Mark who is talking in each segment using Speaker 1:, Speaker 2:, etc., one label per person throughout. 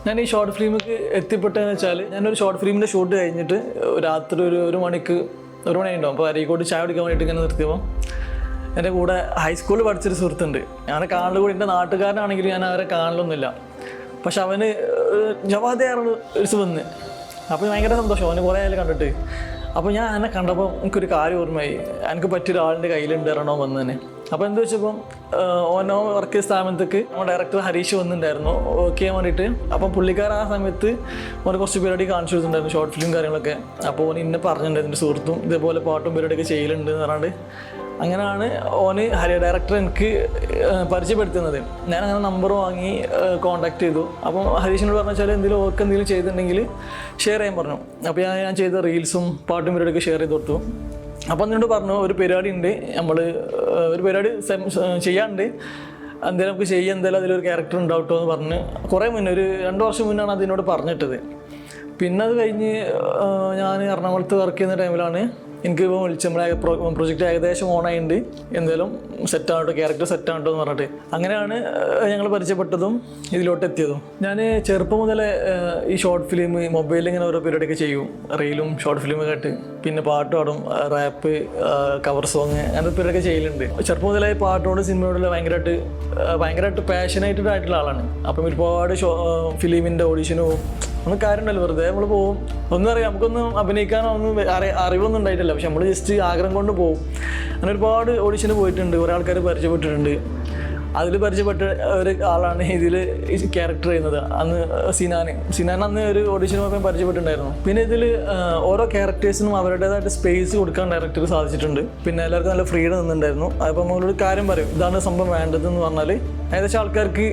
Speaker 1: ഞാൻ ഈ ഷോർട്ട് ഫിലിമിക്ക് എത്തിപ്പെട്ടതെന്ന് വെച്ചാൽ ഞാനൊരു ഷോർട്ട് ഫിലിമിൻ്റെ ഷൂട്ട് കഴിഞ്ഞിട്ട് രാത്രി ഒരു മണിക്ക് 1 മണി ഉണ്ടാവും. അപ്പോൾ അരീക്കോട് ചായ കുടിക്കാൻ വേണ്ടിയിട്ട് ഇങ്ങനെ നിർത്തിയപ്പോൾ എൻ്റെ കൂടെ ഹൈസ്കൂളിൽ പഠിച്ചൊരു സുഹൃത്തുണ്ട്. ഞാൻ കാണൽ കൂടി എൻ്റെ നാട്ടുകാരനാണെങ്കിലും ഞാൻ അവരെ കാണലൊന്നുമില്ല. പക്ഷെ അവന് ജവാദയാറുള്ള ഒരു വന്ന് അപ്പോൾ ഭയങ്കര സന്തോഷം. അവന് കുറേ ആയാലും കണ്ടിട്ട്. അപ്പോൾ ഞാൻ എന്നെ കണ്ടപ്പോൾ എനിക്കൊരു കാര്യം ഓർമ്മയായി. എനിക്ക് പറ്റിയൊരാളിൻ്റെ കയ്യിലുണ്ട് ഇറങ്ങണോ വന്ന് തന്നെ. അപ്പോൾ എന്താ വെച്ചപ്പം ഓനോ വർക്ക് ചെയ്ത സ്ഥാപനത്തേക്ക് നമ്മുടെ ഡയറക്ടർ ഹരീഷ് വന്നിട്ടുണ്ടായിരുന്നു വർക്ക് ചെയ്യാൻ വേണ്ടിയിട്ട്. അപ്പം പുള്ളിക്കാരൻ ആ സമയത്ത് ഓന് കുറച്ച് പരിപാടി കാണിച്ചു കൊടുത്തിട്ടുണ്ടായിരുന്നു, ഷോർട്ട് ഫിലിം കാര്യങ്ങളൊക്കെ. അപ്പോൾ ഓന് ഇന്നെ പറഞ്ഞിട്ടുണ്ടായിരുന്നു എൻ്റെ സുഹൃത്തും ഇതേപോലെ പാട്ടും പരിപാടിയൊക്കെ ചെയ്യലുണ്ട് എന്ന് പറഞ്ഞാണ്ട്. അങ്ങനെയാണ് ഓന് ഡയറക്ടർ എനിക്ക് പരിചയപ്പെടുത്തുന്നത്. ഞാൻ അങ്ങനെ നമ്പർ വാങ്ങി കോൺടാക്ട് ചെയ്തു. അപ്പം ഹരീഷിനോട് പറഞ്ഞു വെച്ചാൽ എന്തെങ്കിലും ചെയ്തിട്ടുണ്ടെങ്കിൽ ഷെയർ ചെയ്യാൻ പറഞ്ഞു. അപ്പോൾ ഞാൻ ചെയ്ത റീൽസും പാട്ടും പരിപാടിയൊക്കെ ഷെയർ ചെയ്ത് കൊടുത്തു. അപ്പം എന്നോട് പറഞ്ഞു ഒരു പരിപാടി ഉണ്ട്, നമ്മൾ ഒരു പരിപാടി ചെയ്യാണ്ട് എന്തെങ്കിലും നമുക്ക് ചെയ്യാൻ, എന്തായാലും അതിലൊരു ക്യാരക്ടർ ഉണ്ടാവട്ടോ എന്ന് പറഞ്ഞ് കുറേ മുന്നേ, ഒരു 2 വർഷം മുന്നാണ് അതിനോട് പറഞ്ഞിട്ടത്. പിന്നെ അത് കഴിഞ്ഞ് ഞാൻ എറണാകുളത്ത് വർക്ക് ചെയ്യുന്ന ടൈമിലാണ് എനിക്ക് ഇപ്പോൾ വിളിച്ച് നമ്മളെ പ്രൊജക്റ്റ് ഏകദേശം ഓണായിട്ടുണ്ട്, എന്തായാലും സെറ്റാകട്ടോ, ക്യാരക്ടർ സെറ്റാകട്ടോ എന്ന് പറഞ്ഞിട്ട്. അങ്ങനെയാണ് ഞങ്ങൾ പരിചയപ്പെട്ടതും ഇതിലോട്ട് എത്തിയതും. ഞാൻ ചെറുപ്പം മുതലേ ഈ ഷോർട്ട് ഫിലിം മൊബൈലിൽ ഇങ്ങനെ ഓരോ പരിപാടിയൊക്കെ ചെയ്യും, റീലും ഷോർട്ട് ഫിലിമൊക്കെ ആയിട്ട്. പിന്നെ പാട്ട് പാടും, റാപ്പ്, കവർ സോങ്, അങ്ങനത്തെ പരിപാടിയൊക്കെ ചെയ്യലുണ്ട്. ചെറുപ്പം മുതലേ പാട്ടോട് സിനിമയോടുള്ള ഭയങ്കരമായിട്ട് പാഷനേറ്റഡ് ആയിട്ടുള്ള ആളാണ്. അപ്പം ഒരുപാട് ഫിലിമിൻ്റെ ഓഡീഷനും ഒന്നും കാര്യമുണ്ടല്ലോ, വെറുതെ നമ്മൾ പോകും. ഒന്നും അറിയാം, നമുക്കൊന്നും അഭിനയിക്കാനോ ഒന്നും അറിവൊന്നും ഉണ്ടായിട്ടില്ല. പക്ഷെ നമ്മൾ ജസ്റ്റ് ആഗ്രഹം കൊണ്ട് പോകും. അങ്ങനെ ഒരുപാട് ഓഡിഷന് പോയിട്ടുണ്ട്, കുറേ ആൾക്കാർ പരിചയപ്പെട്ടിട്ടുണ്ട്. അതിൽ പരിചയപ്പെട്ട ഒരു ആളാണ് ഇതിൽ ക്യാരക്ടർ ചെയ്യുന്നത്. അന്ന് സിനാൻ അന്ന് ഒരു ഓഡിഷന് പോയപ്പോൾ പരിചയപ്പെട്ടിട്ടുണ്ടായിരുന്നു. പിന്നെ ഇതിൽ ഓരോ ക്യാരക്ടേഴ്സിനും അവരുടേതായിട്ട് സ്പേസ് കൊടുക്കാൻ ഡയറക്ടർ സാധിച്ചിട്ടുണ്ട്. പിന്നെ എല്ലാവർക്കും നല്ല ഫ്രീഡം നിന്നുണ്ടായിരുന്നു. അപ്പോൾ നമ്മളൊരു കാര്യം പറയും, ഇതാണ് സംഭവം വേണ്ടതെന്ന് പറഞ്ഞാൽ ഏകദേശം ആൾക്കാർക്ക്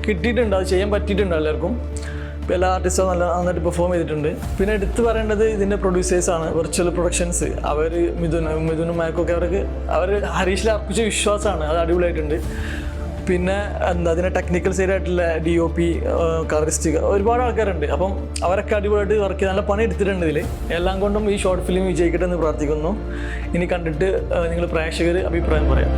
Speaker 1: കിട്ടിയിട്ടുണ്ട്, അത് ചെയ്യാൻ പറ്റിയിട്ടുണ്ട് എല്ലാവർക്കും. ഇപ്പോൾ എല്ലാ ആർട്ടിസ്റ്റും നന്നായിട്ട് പെർഫോം ചെയ്തിട്ടുണ്ട്. പിന്നെ എടുത്ത് പറയേണ്ടത് ഇതിൻ്റെ പ്രൊഡ്യൂസേഴ്സാണ്, വെർച്വൽ പ്രൊഡക്ഷൻസ്. അവർ മിഥുനും മാക്കൊക്കെ അവർ ഹരീഷിൽ അർപ്പിച്ച വിശ്വാസമാണ്, അത് അടിപൊളിയായിട്ടുണ്ട്. പിന്നെ അതിൻ്റെ ടെക്നിക്കൽ സൈഡായിട്ടുള്ള DOP, കളറിസ്റ്റ്, ഒരുപാട് ആൾക്കാരുണ്ട്. അപ്പം അവരൊക്കെ അടിപൊളിയായിട്ട് വർക്ക് ചെയ്ത് നല്ല പണി എടുത്തിട്ടുണ്ട് ഇതിൽ. എല്ലാം കൊണ്ടും ഈ ഷോർട്ട് ഫിലിം വിജയിക്കട്ടെ എന്ന് പ്രാർത്ഥിക്കുന്നു. ഇനി കണ്ടിട്ട് നിങ്ങൾ പ്രേക്ഷകർ അഭിപ്രായം പറയാം.